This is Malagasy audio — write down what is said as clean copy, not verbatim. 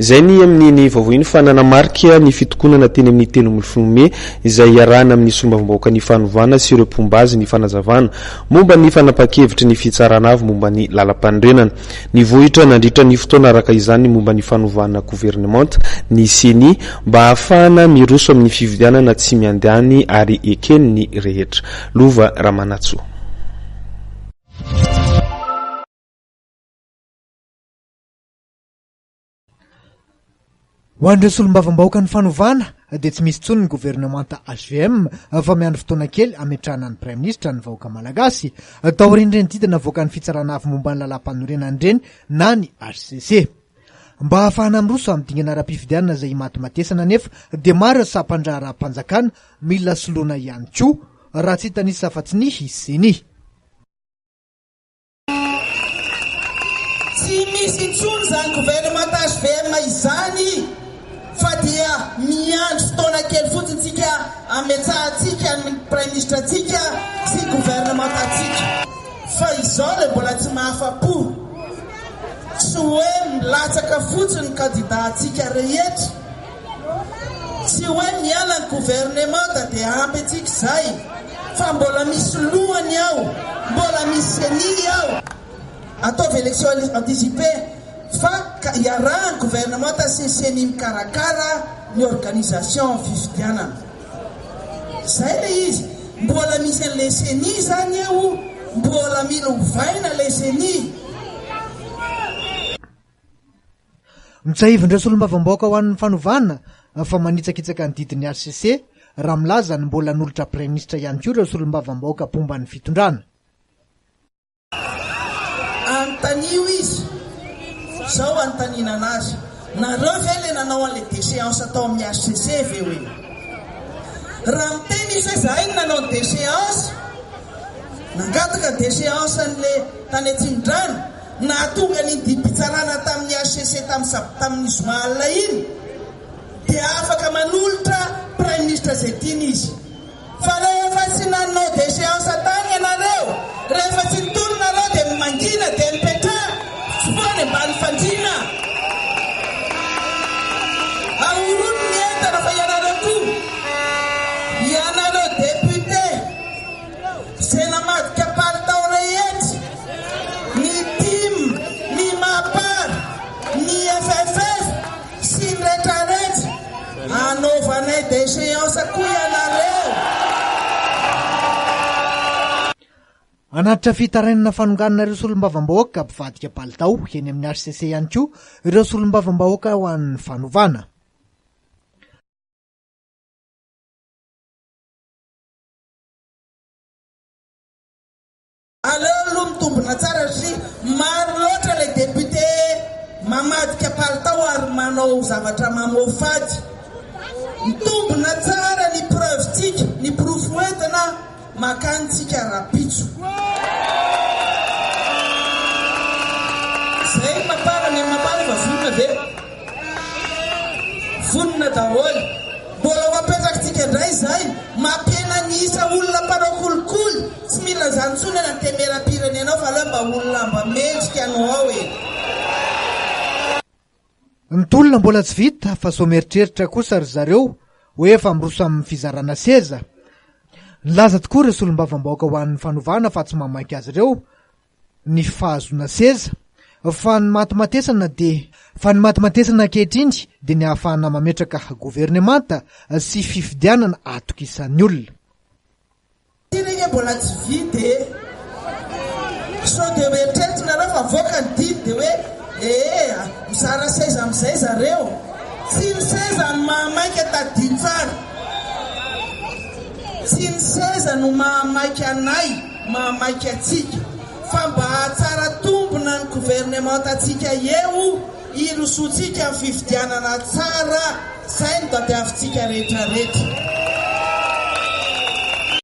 Izay ny amin'ny vaovao iny fanana marika ny fitokonana teny amin'ny telo-molofome izay iarahana amin'ny solombavambahoaka ny fanovana sy ireo pombazy ny fanazavana momba ny fanapa-kevitry ny fitsarana avy momba ny lalam-pandrenana. Ny vohitra nandritra ny fotoana araka izany momba ny fanovana gouvernement ny CENI mba ahafahana miroso amin'ny fividianana tsy miandany ary ekeny ny rehetra. Lova Ramanatso. Ho an'ireo solombavambahoaka ny fanovana dia tsy misy intsony ny gouvernemanta HVM fa miandry fotoana kely ametrahana ny Prime Ministre ny vahoaka malagasy tao rindreny didina voaka ny fitsarana avy momba ny lalam-panorenana ireny na ny HCC. Mba ahafahana miroso amin'ny dingana ara-pifidianana izay matimatesana nefa dia maro sampandra ara-panjakana mila soloana ihany koa raha tsy hita nisy afa-tsy ny CENI. Tsy misy intsony izany gouvernemanta HVM izany fa dia miandry fotoana kely fotsiny tsika ametsahantsika ny Prime Ministre atsika sy gouvernement atsika fa izao le mbola tsy mahafa-po, tsy hoe milatsaka fotsiny ny candidat atsika rehetra, tsy hoe miala ny gouvernement dia ampy atsika izay fa mbola misy lohany ao, mbola misy CENI ao ataovy élection anticipée fa iarahany gouvernement sy CENI mikarakara ny organisation fifidianana. Zay le izy, mbola misy an'le CENI zany eo, mbola mila ovaina le CENI. Mitsahivindreo solombavambahoaka ho an'ny fanovana fa manitsakitsaka ny didin'ny HCC raha milaza ny mbola nolotra Prime Ministre ihany koa ireo solombavambahoaka pomba ny fitondrana. Antanio izy, zao antanina anazy, nareo ve le nanao an'le déchéance atao amin'ny HCC ve hoe? Raha miteny izy hoe zahay ny nanao déchéance, nangataka déchéance an'le tany Atsindrano, nahatonga ny dipitsarana tamin'ny HCC tamin'ny zoma alina iny, dia afaka manolotra Prime Ministre zay tiany izy. Fa rehefa tsy nanao déchéance tany ianareo, rehefa tsy nitony nareo dia mangina dia mipetra foana ambany fandriana. Ahorony ny entana fa ianareo koa, ianareo député zay namadika palitao rehetra, ny TIM, ny MAPAR, ny FFF sy ny rehetrarehetra, anaovanay déchéance koa ianareo. Anatitra fitarainana fanonganana ireo solombavambahoaka mpivadika palitao eny amin'ny HCC ihany koa ireo solombavambahoaka ho an'ny fanovana. Aleo aloha mitombona tsara satria maro loatra le député mamadika palitao ary manao zavatra mamofady. Mitombona tsara ny preuve-tsika, ny proof hoentina makanitsika rapitso. Zay maparany fa vonona ve? Vonona daholo. Mbola mapetrakatsika indray zay, mampiena ny isa olona mpanao kolikoly, tsy mila zany tsony na temeram-pirenenao fa aleo mba olona mba mendrika anao ao e. Ny tolona mbola tsy vita fa someritreritra kosa ry zareo hoe efa miroso amin'ny fizarana seza. Nilaza tokoa ireo solombavambahoaka ho an'ny fanovana fa tsy mamaky azy ireo ny fahazona seza fa ny matimatesana ankehitriny dia ny ahafahana mametraka gouvernemanta sy fifidianana atokisan'ny olona. Tirigny mbola tsy vita e. So dia mieritreritra nareo fa voaka ny dimy dia hoe mizara seza amin'izay zareo. Tsy ny seza no mahamaiky tadiny tsara. Tsy ny seza no mahamaiky anay, mahamaiky atsika. Fa mba hahatsara tombona ny gouvernement atsika eo, irosotsika amin'ny fifidianana tsara, zay no tadiavintsika rehetrarehetra.